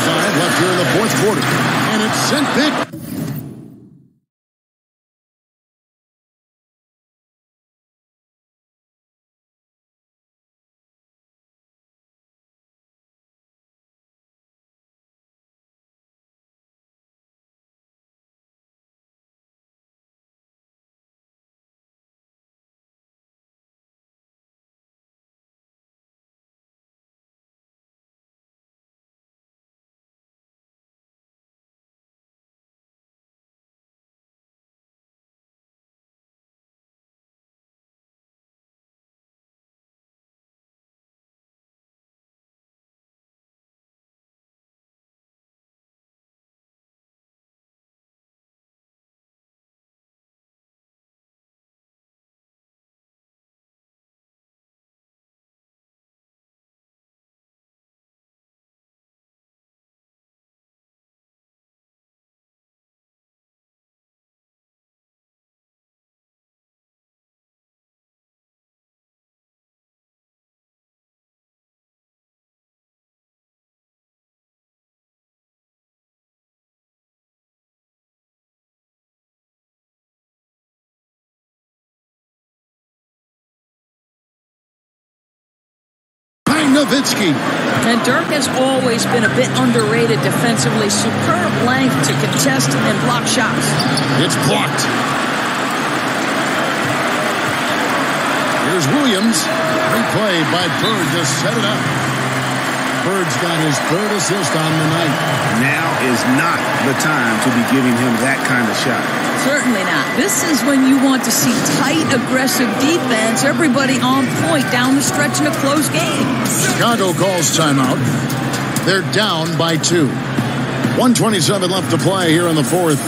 left here in the fourth quarter. And it's sent back. Nowitzki. And Dirk has always been a bit underrated defensively. Superb length to contest and block shots. It's blocked. Here's Williams. Great play by Bird to set it up. Bird's got his third assist on the night. Now is not the time to be giving him that kind of shot. Certainly not. This is when you want to see tight, aggressive defense. Everybody on point down the stretch in a close game. Chicago calls timeout. They're down by 2. 1:27 left to play here in the fourth.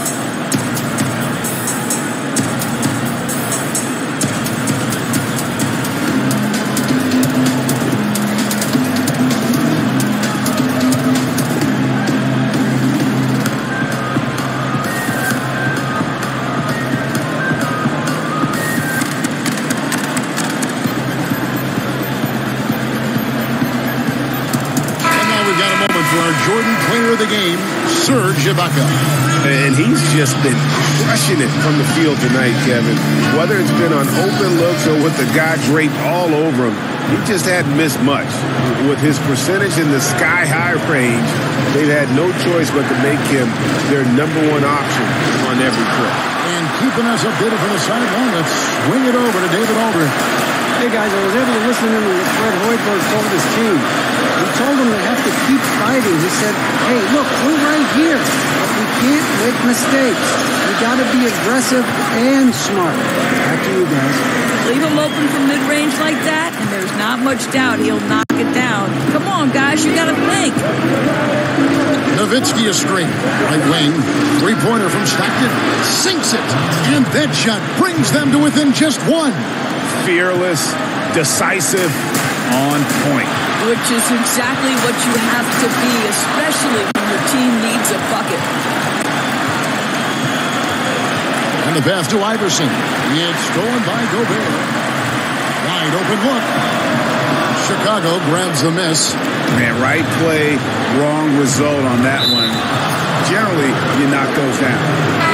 Jordan player of the game, Serge Ibaka. And he's just been crushing it from the field tonight, Kevin. Whether it's been on open looks or with the guy draped all over him, he just hadn't missed much. With his percentage in the sky-high range, they've had no choice but to make him their #1 option on every play. And keeping us updated from the sideline, let's swing it over to David Aldridge. Hey, guys, I was able to listen to what Fred Hoiberg told his team. He told them they have to keep fighting. He said, hey, look, we're right here, but we can't make mistakes. We got to be aggressive and smart. Back to you guys. Leave him open from mid-range like that, and there's not much doubt he'll knock it down. Come on, guys, you got to think. Nowitzki a string. Right wing. Three-pointer from Stockton. Sinks it. And that shot brings them to within just 1. Fearless, decisive, on point. Which is exactly what you have to be, especially when your team needs a bucket. And the pass to Iverson. It's stolen by Gobert. Wide open look. Chicago grabs the miss. Man, right play, wrong result on that one. Generally, you knock those down.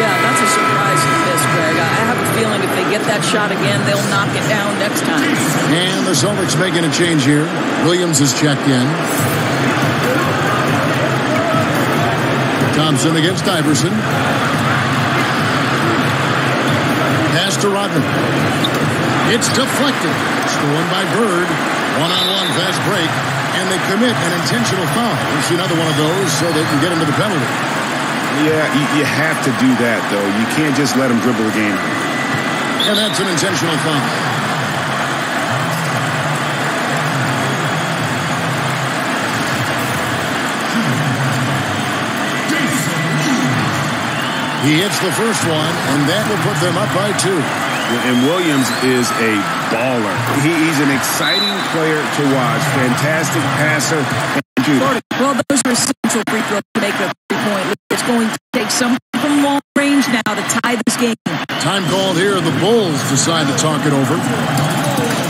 Yeah, that's a surprising miss, Greg. I have a feeling if they get that shot again, they'll knock it down next time. And the Celtics making a change here. Williams is checked in. Thompson against Iverson. Pass to Rodman. It's deflected. Stolen by Bird. One-on-one fast break. And they commit an intentional foul. We'll see another one of those so they can get into the penalty. Yeah, you have to do that, though. You can't just let him dribble the game. And that's an intentional foul. He hits the first one, and that will put them up by 2. And Williams is a baller. He's an exciting player to watch. Fantastic passer. Well, those are essential free throws to make a 3-point lead. It's going to take something from long range now to tie this game. Time called here. The Bulls decide to talk it over.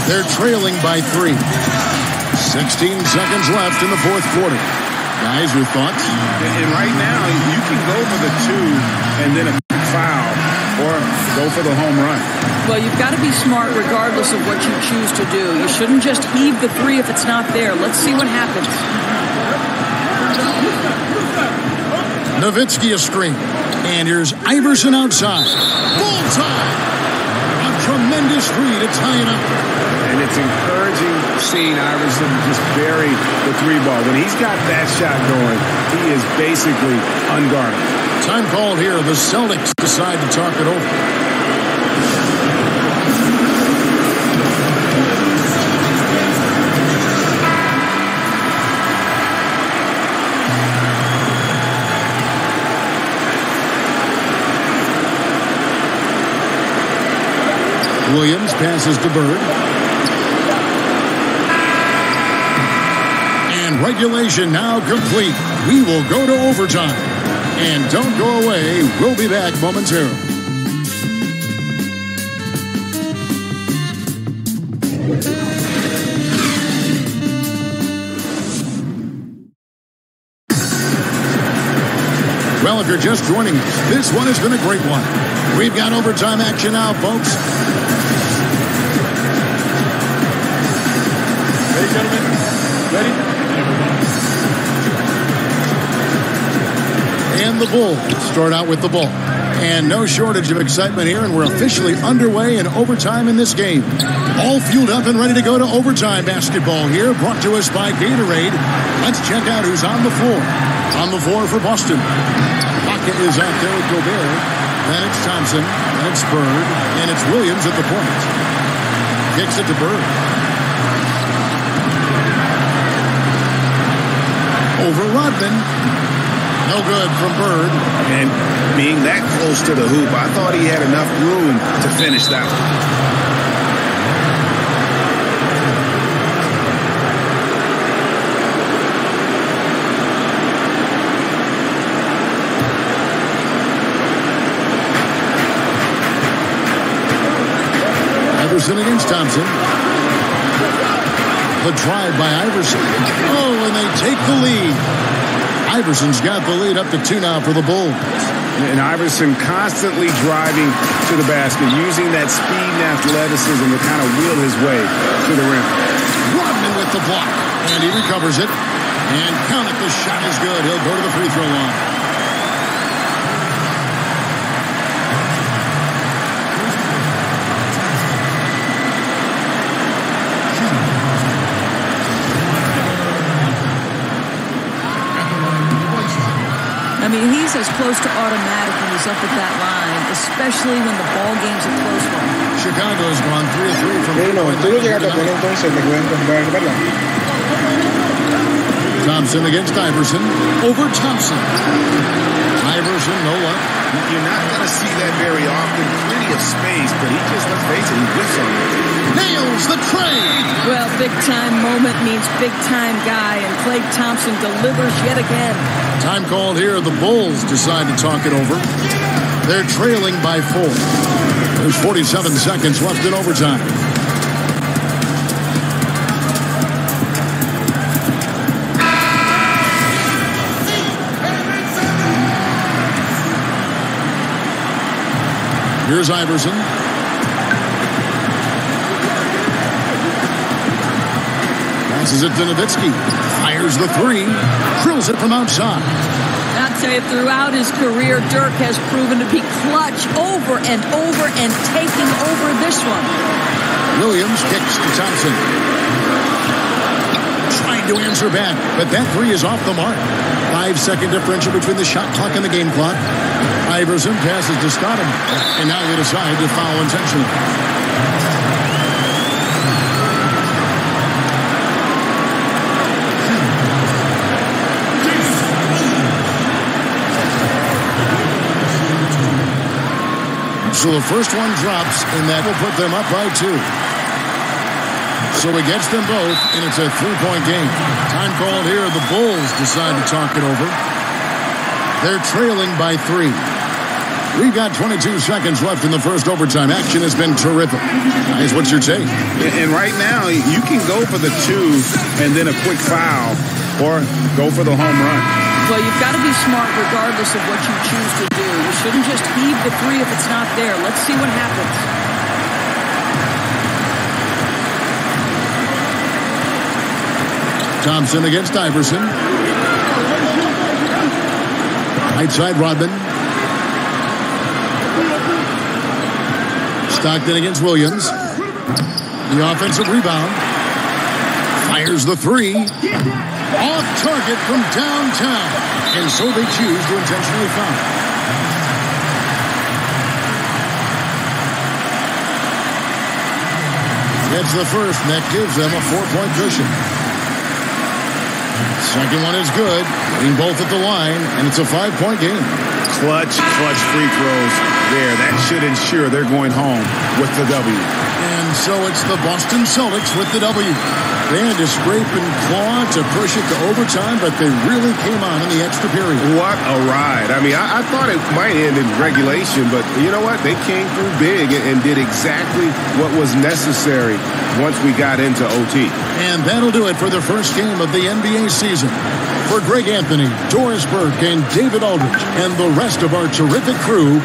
They're trailing by 3. 16 seconds left in the fourth quarter. Guys, your thoughts? And right now, you can go for the 2 and then a quick foul or go for the home run. Well, you've got to be smart regardless of what you choose to do. You shouldn't just heave the 3 if it's not there. Let's see what happens. Nowitzki a screen. And here's Iverson outside. Bullseye! A tremendous 3 to tie it up. And it's encouraging seeing Iverson just bury the 3 ball. When he's got that shot going, he is basically unguarded. Time called here. The Celtics decide to talk it over. Williams passes to Bird. And regulation now complete. We will go to overtime. And don't go away. We'll be back momentarily. Well, if you're just joining us, this one has been a great one. We've got overtime action now, folks. Ready, gentlemen? Ready? And the Bulls start out with the ball. And no shortage of excitement here, and we're officially underway in overtime in this game. All fueled up and ready to go to overtime basketball here, brought to us by Gatorade. Let's check out who's on the floor. On the floor for Boston. Pocket is out there with Gobert. Then it's Thompson, then it's Bird, and it's Williams at the point. Kicks it to Bird. Over Rodman. No good from Bird. And being that close to the hoop, I thought he had enough room to finish that one. Iverson against Thompson. The drive by Iverson. Oh, and they take the lead. Iverson's got the lead up to 2 now for the Bulls. And Iverson constantly driving to the basket, using that speed and athleticism to kind of wheel his way to the rim. Rodman with the block. And he recovers it. And count it, the shot is good. He'll go to the free throw line. I mean, he's as close to automatic when he's up at that line, especially when the ball game's a close one. Chicago's gone 3 of 3 from Bueno, tú lo llegas a poner entonces, te pueden comprar, ¿verdad? Thompson against Iverson. Over Thompson. Iverson, no luck. You're not going to see that very often. Plenty of space, but he just, let's face it, he whiffs on it. Nails the trade. Well, big-time moment means big-time guy, and Klay Thompson delivers yet again. Time called here. The Bulls decide to talk it over. They're trailing by 4. There's 47 seconds left in overtime. Here's Iverson. Passes it to Nowitzki. Fires the 3. Drills it from outside. I'll tell you, throughout his career, Dirk has proven to be clutch over and over and taking over this one. Williams kicks to Thompson. Trying to answer back, but that 3 is off the mark. 5-second differential between the shot clock and the game clock. Iverson passes to Stoudemire, and now they decide to foul intentionally. So the first one drops, and that will put them up by 2. So he gets them both, and it's a 3-point game. Time called here. The Bulls decide to talk it over. They're trailing by 3. We've got 22 seconds left in the first overtime. Action has been terrific. Guys, what's your take? And right now, you can go for the 2 and then a quick foul or go for the home run. Well, you've got to be smart regardless of what you choose to do. You shouldn't just heave the three if it's not there. Let's see what happens. Thompson against Iverson. Right side, Rodman. Stockton against Williams. The offensive rebound. Fires the three. Off target from downtown. And so they choose to intentionally foul. That's the first, and that gives them a 4-point cushion. Second one is good. Hitting both at the line, and it's a 5-point game. Clutch free throws there. That should ensure they're going home with the W. And so it's the Boston Celtics with the W. They had to scrape and claw to push it to overtime, but they really came on in the extra period. What a ride. I mean, I thought it might end in regulation, but you know what? They came through big and did exactly what was necessary once we got into OT. And that'll do it for the first game of the NBA season. For Greg Anthony, Doris Burke, and David Aldridge, and the rest of our terrific crew,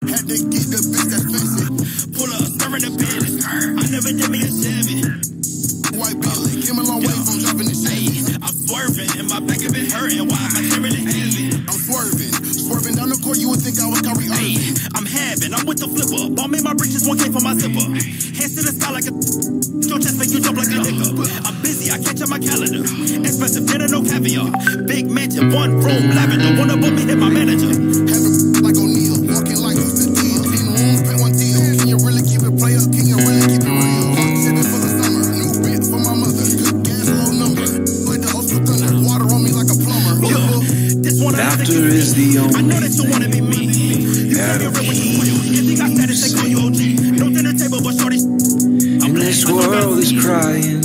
Had to get the bitch that's fancy. Pull up, stirring the business. I never did me a 7. White belly, came a long way from dropping the shade. I'm swerving, and my back have been hurting. Why am I tearing the heavy? I'm swerving down the court. You would think I was Kyrie Irving. I'm having, I'm with the flipper. Ball made my breeches 1K for my zipper. Hands to the sky like a. Your chest make you jump like a nigga. I'm busy, I catch up my calendar. Expensive dinner, no caviar. Big mansion, 1 room, lavender. Wanna book me, hit my manager. Having like O'Neal, walking like who's the deal. Clean rooms, pay 1 deal. Can you really keep it player? Can you really keep it real? Sipping for the summer, new bit for my mother. Good gas, low number. Like the host with thunder, water on me like a plumber. This one laughter is the only. I know that you wanna be me. You can't be real when you want. You think I said it, they call you OG. No dinner table, but shorty. And this world is crying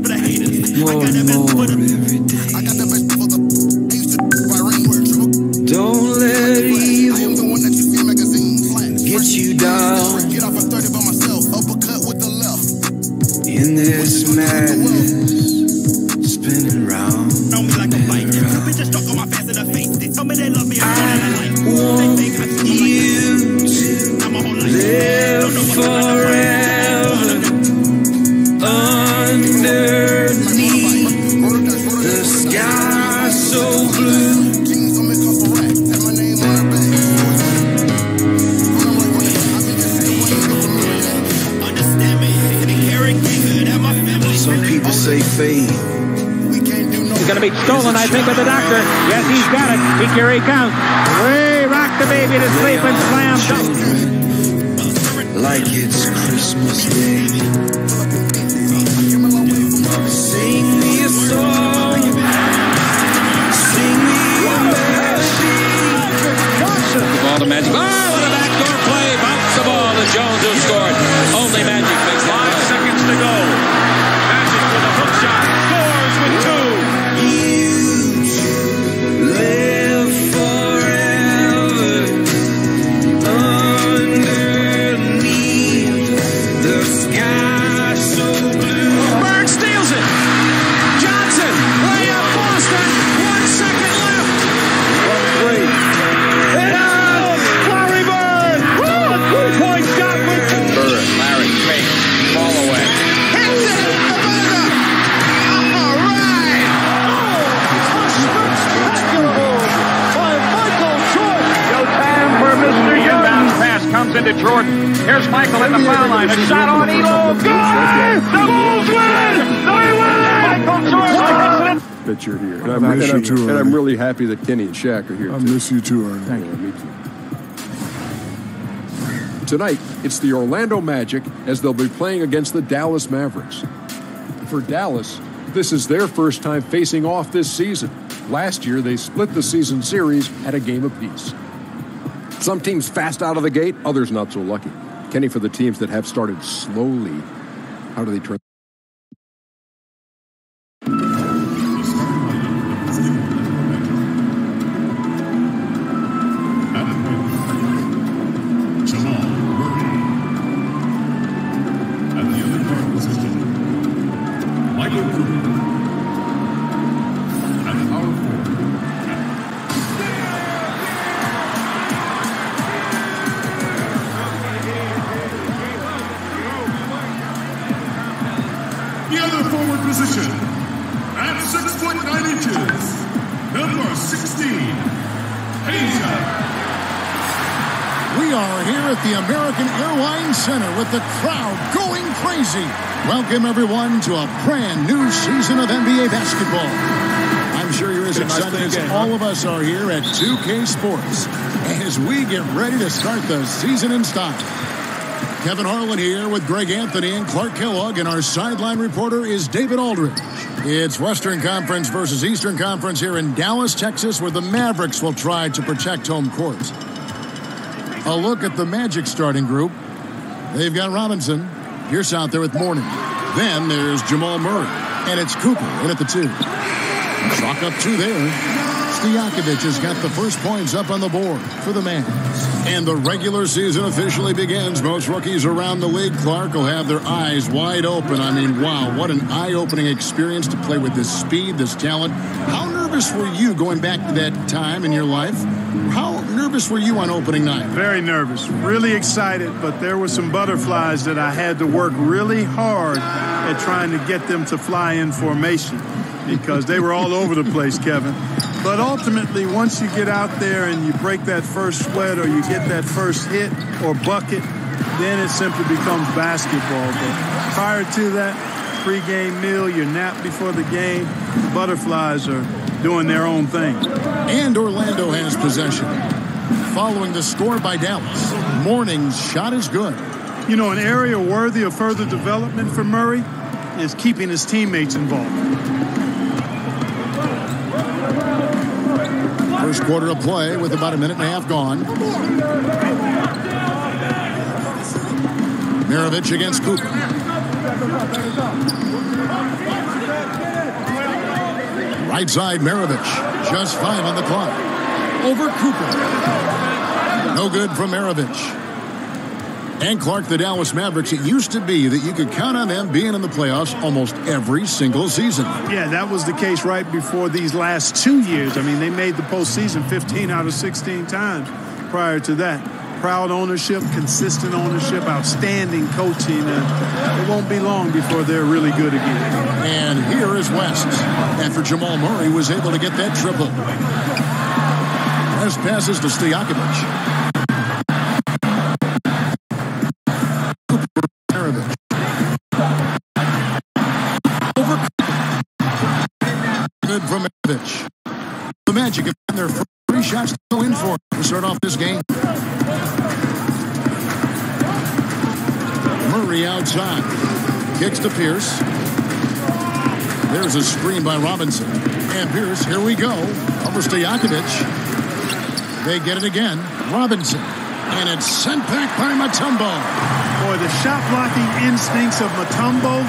But I hate it. more and more every day. I got the best for the. I used to by rain. Don't let I am the one that you see in magazines. get you down Get off a 30 by myself. Uppercut with the left. in this madness, spinning round. Know me like a bike. Two bitches stuck on my face in the face. They tell me they love me. I want you to live forever underneath the sky so blue. Understand me. They carry good at my family. Some people say fate. He's going to be stolen, I think, with the doctor. Yes, he's got it. Here he comes. Way rock the baby to sleep and slam dunk. Like it's Christmas Day. Sing me a song. Sing me a melody. The ball to Magic. Oh, what a backdoor play. Bounce the ball to Jones, who scored. Only Magic makes 5 seconds to go. Magic with a hook shot. Scores with 2. You live forever underneath the sky so blue. Bird steals it. Johnson, way up Boston. 1 second left. Larry Bird. Three-point shot with Bird. Larry fakes. Ball away. Hits it in the buzzer. All right. Spectacular by Michael Jordan. Showtime for Mr. Jordan. Inbound pass comes into Jordan. Here's Michael at the foul line. A shot on Elo. Good! The Bulls win! They win it! Michael Jordan. That you're here. And I miss you too, and I'm really happy that Kenny and Shaq are here. I miss you too, Ernie. Thank you. Me too. Tonight, it's the Orlando Magic as they'll be playing against the Dallas Mavericks. For Dallas, this is their first time facing off this season. Last year, they split the season series at a game apiece. Some teams fast out of the gate, others not so lucky. Kenny, for the teams that have started slowly, how do they turn? The other forward position, at 6'9" number 16, Asia. We are here at the American Airlines Center with the crowd going crazy. Welcome, everyone, to a brand new season of NBA basketball. I'm sure you're as excited as all of us are here at 2K Sports as we get ready to start the season in style. Kevin Harlan here with Greg Anthony and Clark Kellogg, and our sideline reporter is David Aldridge. It's Western Conference versus Eastern Conference here in Dallas, Texas, where the Mavericks will try to protect home court. A look at the Magic starting group. They've got Robinson. Pierce out there with Mourning. Then there's Jamal Murray, and it's Cooper in at the 2. Chalk up 2 there. Stojakovic has got the first points up on the board for the Mavs. And the regular season officially begins. Most rookies around the league, Clark, will have their eyes wide open. I mean, wow, what an eye-opening experience to play with this speed, this talent. How nervous were you going back to that time in your life? How nervous were you on opening night? Very nervous, really excited, but there were some butterflies that I had to work really hard at trying to get them to fly in formation because they were all over the place, Kevin. But ultimately, once you get out there and you break that first sweat or you get that first hit or bucket, then it simply becomes basketball. But prior to that, pregame meal, your nap before the game, butterflies are doing their own thing. And Orlando has possession. Following the score by Dallas, Mourning's shot is good. You know, an area worthy of further development for Murray is keeping his teammates involved. First quarter of play with about a minute and a half gone. Maravich against Cooper. Right side, Maravich. Just 5 on the clock. Over Cooper. No good from Maravich. And Clark, the Dallas Mavericks, it used to be that you could count on them being in the playoffs almost every single season. Yeah, that was the case right before these last 2 years. I mean, they made the postseason 15 out of 16 times prior to that. Proud ownership, consistent ownership, outstanding coaching, and it won't be long before they're really good again. And here is West after Jamal Murray was able to get that triple. West passes to Stojakovic. Good from Maravich. The Magic have been their 3 shots to go in for to start off this game. Murray outside. Kicks to Pierce. There's a screen by Robinson. And Pierce, here we go. Over Stojakovic. They get it again. Robinson. And it's sent back by Mutombo. Boy, the shot blocking instincts of Mutombo,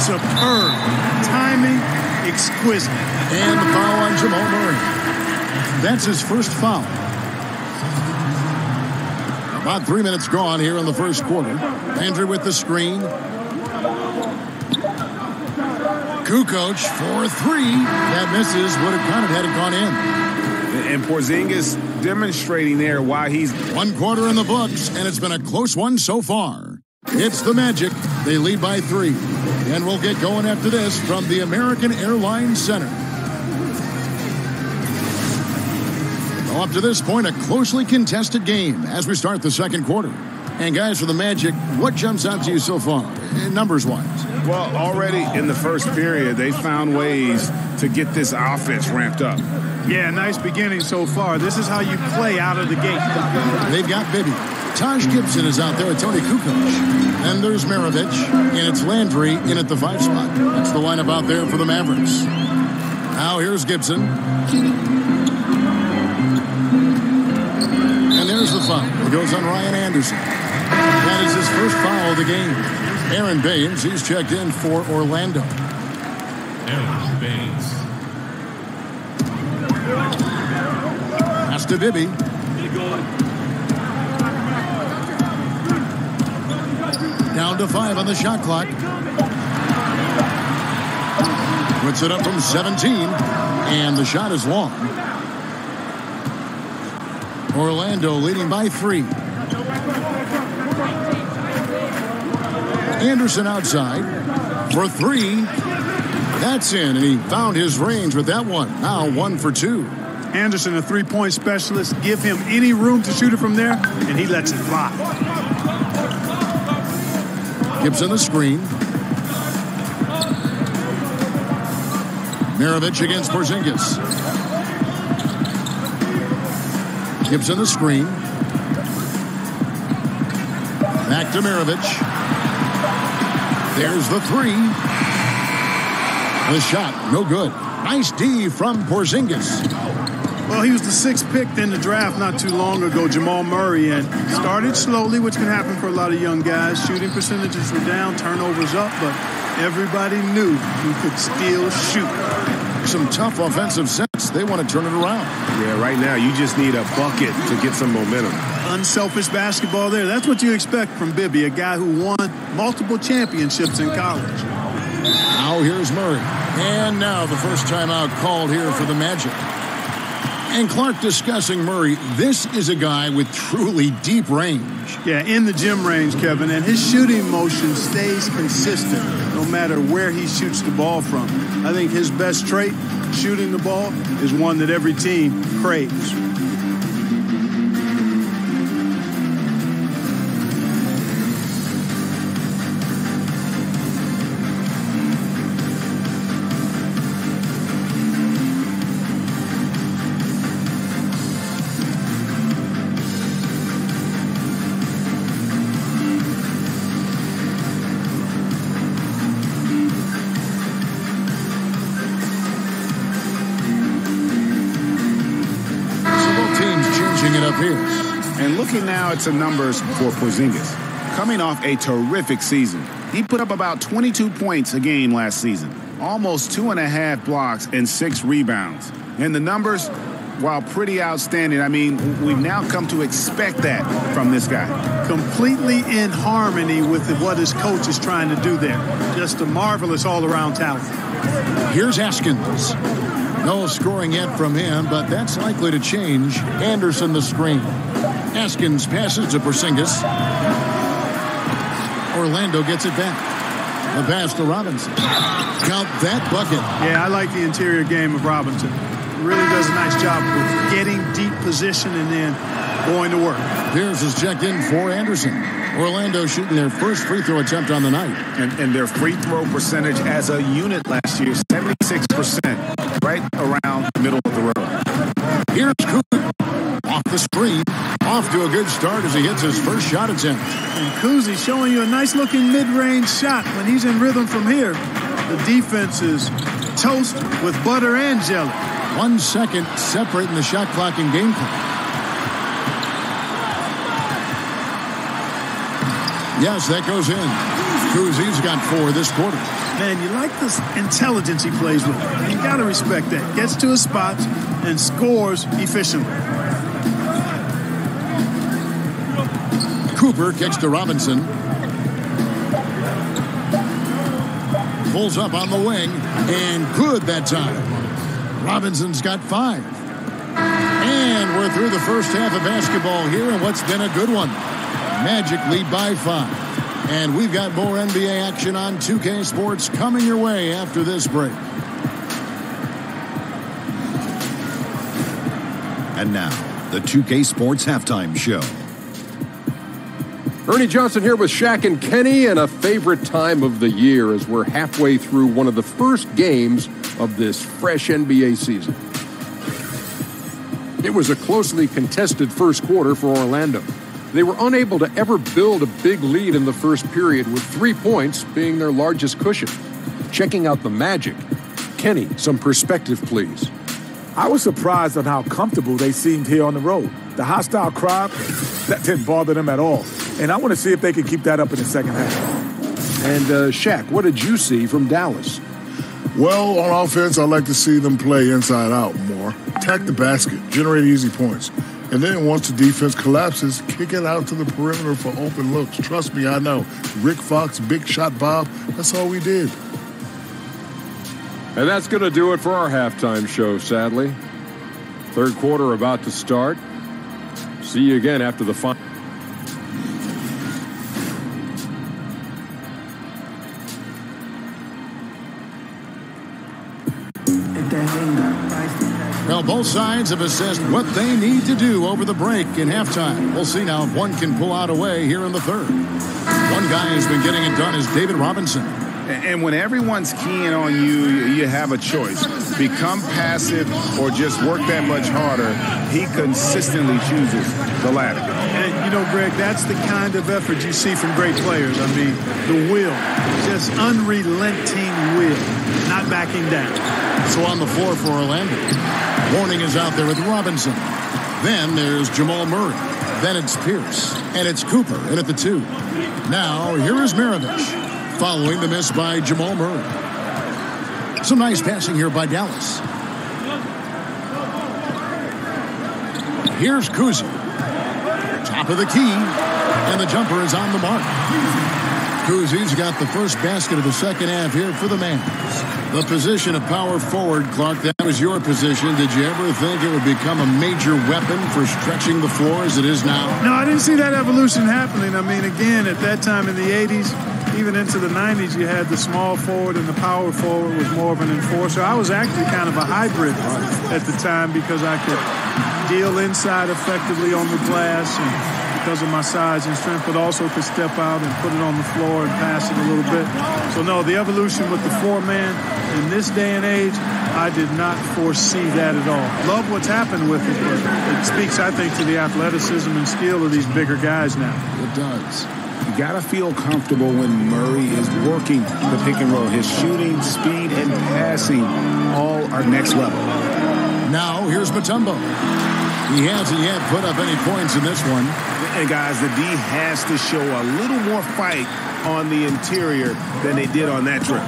superb. Timing, exquisite. And the foul on Jamal Murray. That's his first foul. About 3 minutes gone here in the first quarter. Andrew with the screen. Kukoc for 3. That misses. Would have counted had it gone in. And Porzingis demonstrating there why he's... 1 quarter in the books, and it's been a close one so far. It's the Magic. They lead by 3. And we'll get going after this from the American Airlines Center. Well, up to this point, a closely contested game as we start the second quarter. And guys, for the Magic, what jumps out to you so far, numbers-wise? Well, already in the first period, they found ways to get this offense ramped up. Yeah, nice beginning so far. This is how you play out of the gate. They've got Bibby. Taj Gibson is out there with Tony Kukoc. And there's Maravich, and it's Landry in at the 5 spot. That's the lineup out there for the Mavericks. Now here's Gibson. And there's the foul. It goes on Ryan Anderson. That is his first foul of the game. Aaron Baines, he's checked in for Orlando. Aaron Baines. Pass to Bibby. Down to 5 on the shot clock. Puts it up from 17. And the shot is long. Orlando leading by 3. Anderson outside for 3. That's in, and he found his range with that one. Now 1 for 2. Anderson, a three-point specialist. Give him any room to shoot it from there, and he lets it fly. Gibson the screen. Maravich against Porzingis. Gibson the screen. Back to Maravich. There's the 3. The shot, no good. Nice D from Porzingis. Well, he was the 6th pick in the draft not too long ago, Jamal Murray, and started slowly, which can happen for a lot of young guys. Shooting percentages were down, turnovers up, but everybody knew he could still shoot. Some tough offensive sets. They want to turn it around. Yeah, right now you just need a bucket to get some momentum. Unselfish basketball there. That's what you expect from Bibby, a guy who won multiple championships in college. Now here's Murray. And now the first timeout called here for the Magic. And Clark discussing Murray. This is a guy with truly deep range. Yeah, in the gym range, Kevin, and his shooting motion stays consistent no matter where he shoots the ball from. I think his best trait, shooting the ball, is one that every team craves. And looking now at some numbers for Porzingis. Coming off a terrific season. He put up about 22 points a game last season. Almost 2.5 blocks and 6 rebounds. And the numbers, while pretty outstanding, I mean, we've now come to expect that from this guy. Completely in harmony with what his coach is trying to do there. Just a marvelous all-around talent. Here's Haskins. No scoring yet from him, but that's likely to change. Anderson the screen. Haskins passes to Porzingis. Orlando gets it back. The pass to Robinson. Count that bucket. Yeah, I like the interior game of Robinson. Really does a nice job with getting deep position and then going to work. Pierce is checked in for Anderson. Orlando shooting their first free throw attempt on the night. And their free throw percentage as a unit last year, 76%, right around the middle of the road. Here's Kuzma off the screen. Off to a good start as he hits his first shot attempt. And Kuzi showing you a nice-looking mid-range shot when he's in rhythm from here. The defense is toast with butter and jelly. 1 second separating the shot clock and game clock. Yes, that goes in. Kuzi's got 4 this quarter. Man, you like the intelligence he plays with. You got to respect that. Gets to his spots and scores efficiently. Cooper kicks to Robinson. Pulls up on the wing, and good that time. Robinson's got 5. And we're through the first half of basketball here, and what's been a good one. Magic lead by 5. And we've got more NBA action on 2K Sports coming your way after this break. And now, the 2K Sports Halftime Show. Ernie Johnson here with Shaq and Kenny, and a favorite time of the year as we're halfway through one of the first games of this fresh NBA season. It was a closely contested first quarter for Orlando. They were unable to ever build a big lead in the first period, with 3 points being their largest cushion. Checking out the Magic. Kenny, some perspective, please. I was surprised on how comfortable they seemed here on the road. The hostile crowd, that didn't bother them at all. And I want to see if they can keep that up in the second half. And Shaq, what did you see from Dallas? Well, on offense, I like to see them play inside out more. Attack the basket, generate easy points. And then once the defense collapses, kick it out to the perimeter for open looks. Trust me, I know. Rick Fox, Big Shot Bob, that's all we did. And that's going to do it for our halftime show, sadly. Third quarter about to start. See you again after the final. Well, both sides have assessed what they need to do over the break in halftime. We'll see now if one can pull out a way here in the third. One guy who's been getting it done is David Robinson. And when everyone's keying on you, you have a choice. Become passive or just work that much harder. He consistently chooses the latter. And, you know, Greg, that's the kind of effort you see from great players. I mean, the will, just unrelenting will, not backing down. So on the floor for Orlando, Warning is out there with Robinson. Then there's Jamal Murray. Then it's Pierce. And it's Cooper in at the 2. Now, here is Maravich, following the miss by Jamal Murray. Some nice passing here by Dallas. Here's Kuzi. Top of the key. And the jumper is on the mark. Kuzi's got the first basket of the second half here for the Mavs. The position of power forward, Clark, that was your position. Did you ever think it would become a major weapon for stretching the floor as it is now? No, I didn't see that evolution happening. I mean, again, at that time in the 80s, even into the 90s, you had the small forward and the power forward was more of an enforcer. I was actually kind of a hybrid at the time because I could deal inside effectively on the glass and because of my size and strength, but also could step out and put it on the floor and pass it a little bit. So, no, the evolution with the 4-man in this day and age, I did not foresee that at all. Love what's happened with it, but it speaks, I think, to the athleticism and skill of these bigger guys now. It does. You got to feel comfortable when Murray is working the pick and roll. His shooting, speed, and passing all are next level. Now, here's Mutombo. He hasn't yet put up any points in this one. And, guys, the D has to show a little more fight on the interior than they did on that trip.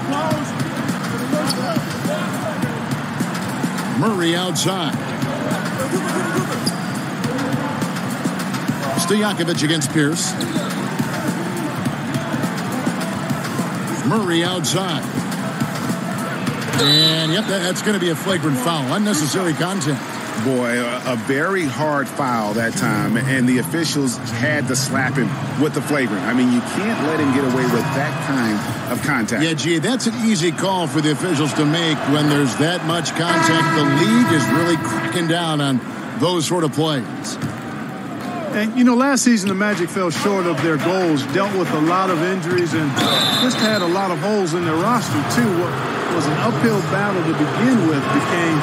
Murray outside. Stojakovic against Pierce. Murray outside. And, yep, that's going to be a flagrant foul. Unnecessary contact. Boy, a very hard foul that time, and the officials had to slap him with the flagrant. I mean, you can't let him get away with that kind of contact. Yeah, gee, that's an easy call for the officials to make when there's that much contact. The league is really cracking down on those sort of plays. And, you know, last season the Magic fell short of their goals, dealt with a lot of injuries, and just had a lot of holes in their roster, too. What was an uphill battle to begin with became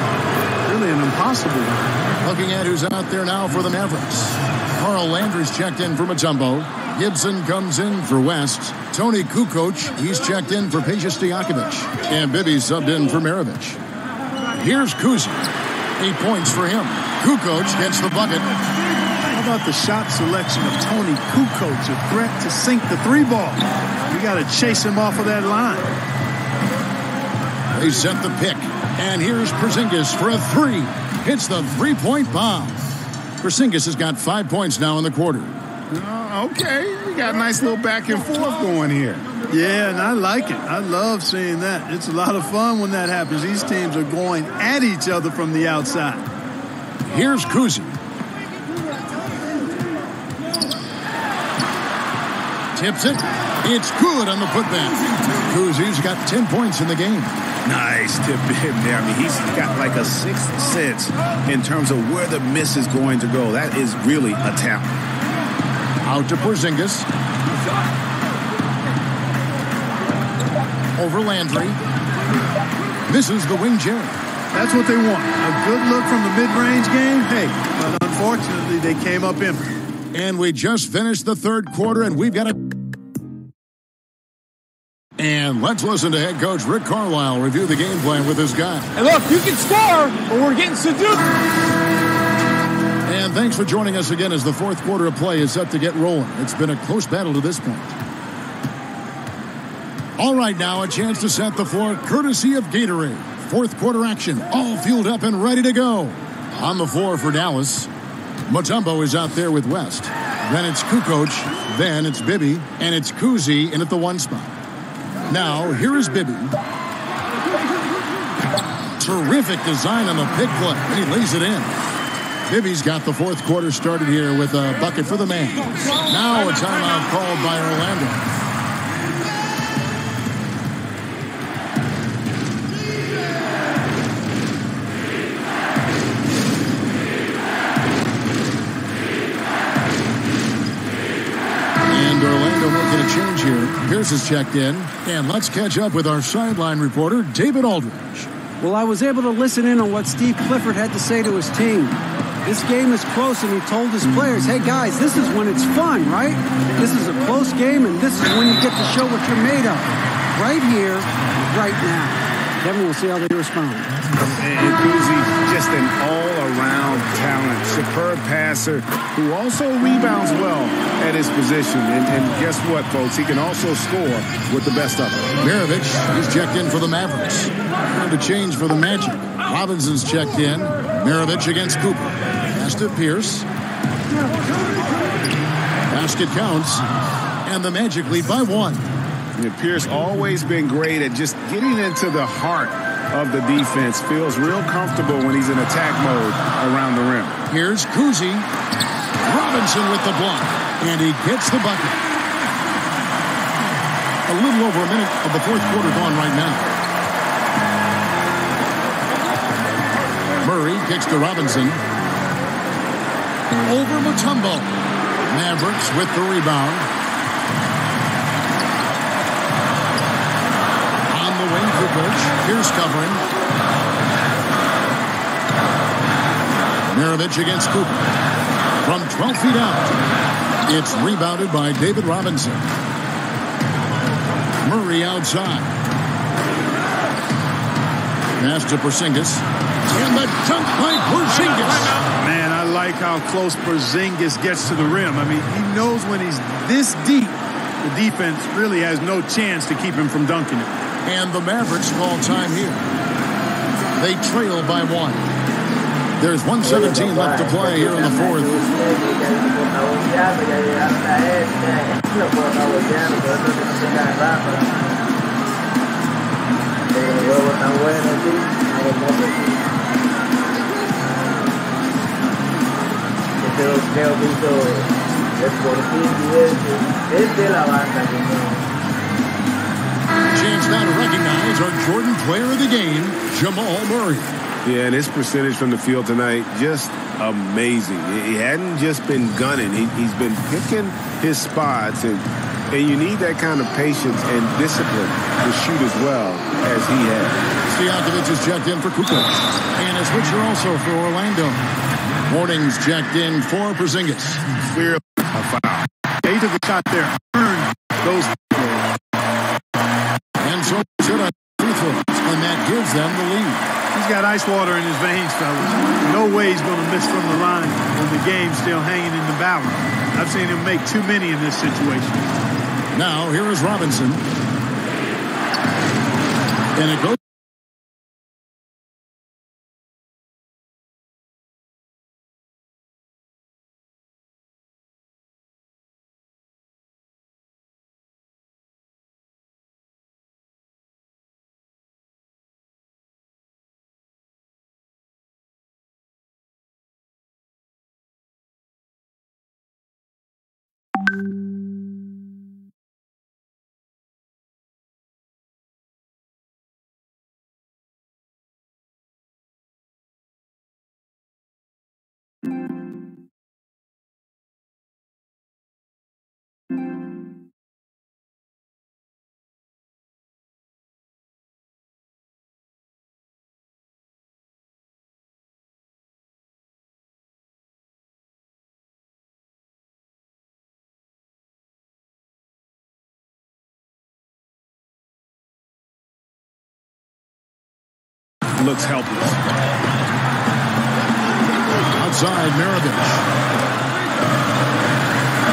really an impossible one. Looking at who's out there now for the Mavericks. Carl Landry's checked in for Mutombo. Gibson comes in for West. Tony Kukoc, he's checked in for Peja Stojakovic. And Bibby subbed in for Maravich. Here's Kuzi. 8 points for him. Kukoc gets the bucket. How about the shot selection of Tony Kukoc, a threat to sink the three ball? You got to chase him off of that line. They set the pick. And here's Porzingis for a three. Hits the three-point bomb. Porzingis has got 5 points now in the quarter. Okay, we got a nice little back and forth going here. Yeah, and I like it. I love seeing that. It's a lot of fun when that happens. These teams are going at each other from the outside. Here's Kuzi. Tips it. It's good on the putback. Kuzi's got 10 points in the game. Nice tip in there. I mean, he's got like a sixth sense in terms of where the miss is going to go. That is really a talent. Out to Porzingis. Over Landry. Misses the wing Jerry. That's what they want. A good look from the mid-range game. Hey, but unfortunately, they came up empty. And we just finished the third quarter, and we've got a... And let's listen to head coach Rick Carlisle review the game plan with his guy. And look, you can score, but we're getting seduced. And thanks for joining us again as the fourth quarter of play is set to get rolling. It's been a close battle to this point. All right, now a chance to set the floor courtesy of Gatorade. Fourth quarter action, all fueled up and ready to go. On the floor for Dallas, Mutombo is out there with West. Then it's Kukoc, then it's Bibby, and it's Kuzi in at the one spot. Now, here is Bibby. Terrific design on the pick play, and he lays it in. Bibby's got the fourth quarter started here with a bucket for the man. Now a timeout called by Orlando. Orlando making a change here. Pierce is checked in. And let's catch up with our sideline reporter, David Aldridge. Well, I was able to listen in on what Steve Clifford had to say to his team. This game is close, and he told his players, hey, guys, this is when it's fun, right? This is a close game, and this is when you get to show what you're made of. Right here, right now. Kevin, we'll see how they respond. And Kuzi, just an all-around talent, superb passer who also rebounds well at his position. And guess what, folks? He can also score with the best of them. Maravich is checked in for the Mavericks. Time to change for the Magic. Robinson's checked in. Maravich against Cooper. Pass to Pierce. Basket counts. And the Magic lead by 1. And Pierce always been great at just getting into the heart of the defense. Feels real comfortable when he's in attack mode around the rim. Here's Kuzi. Robinson with the block. And he gets the bucket. A little over a minute of the fourth quarter gone right now. Murray kicks to Robinson. Over Mutombo. Mavericks with the rebound. Here's covering. Maravich against Cooper. From 12 feet out. It's rebounded by David Robinson. Murray outside. Pass to Porzingis. And the dunk by Porzingis. Man, I like how close Porzingis gets to the rim. I mean, he knows when he's this deep, the defense really has no chance to keep him from dunking it. And the Mavericks call time here. They trail by 1. There's 1:17 left to play here in the fourth. Chance now to recognize our Jordan player of the game, Jamal Murray. Yeah, and his percentage from the field tonight, just amazing. He hadn't just been gunning. He's been picking his spots, and you need that kind of patience and discipline to shoot as well as he has. Stojakovic is checked in for Kukoc. And a switcher also for Orlando. Morning's checked in for Porzingis. Clearly a foul. He took a shot there. Earned those. And so should have free throws, and that gives them the lead. He's got ice water in his veins, fellas. No way he's going to miss from the line when the game's still hanging in the balance. I've seen him make too many in this situation. Now, here is Robinson. And it goes. Looks helpless. Outside, Maravich.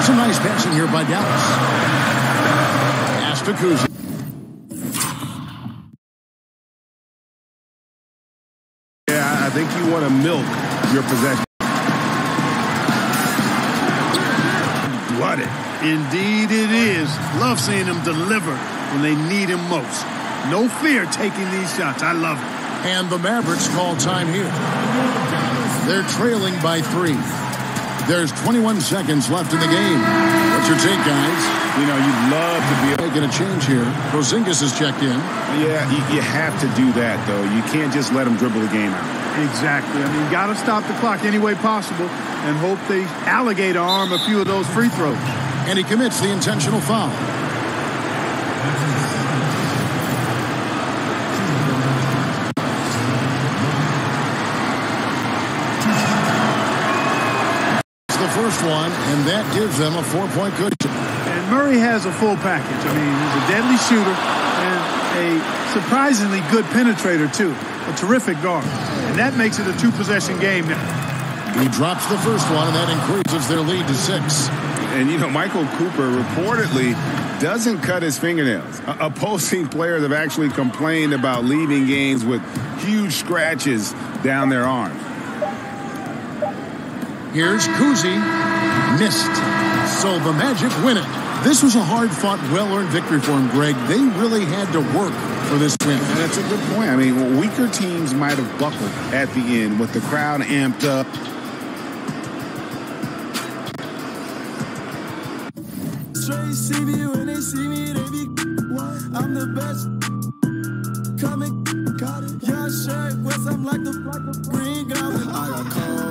Some nice passing here by Dallas. Pass to Kuzi. Yeah, I think you want to milk your possession. Blooded. Indeed it is. Love seeing him deliver when they need him most. No fear taking these shots. I love it. And the Mavericks call time here. They're trailing by 3. There's 21 seconds left in the game. What's your take, guys? You know, you'd love to be making a change here. Porzingis has checked in. Yeah, you have to do that, though. You can't just let him dribble the game out. Exactly. I mean, you got to stop the clock any way possible and hope they alligator arm a few of those free throws. And he commits the intentional foul. First one, and that gives them a 4-point cushion. And Murray has a full package. I mean, he's a deadly shooter and a surprisingly good penetrator, too. A terrific guard. And that makes it a 2-possession game now. He drops the first one, and that increases their lead to 6. And, you know, Michael Cooper reportedly doesn't cut his fingernails. Opposing players have actually complained about leaving games with huge scratches down their arms. Here's Kuzi. Missed. So the Magic win it. This was a hard-fought, well-earned victory for him, Greg. They really had to work for this win. And that's a good point. I mean, weaker teams might have buckled at the end with the crowd amped up. Straight see me when they see me, they be I'm the best. Coming, got it. Your shirt, West, I'm like the green goblin. I got cold.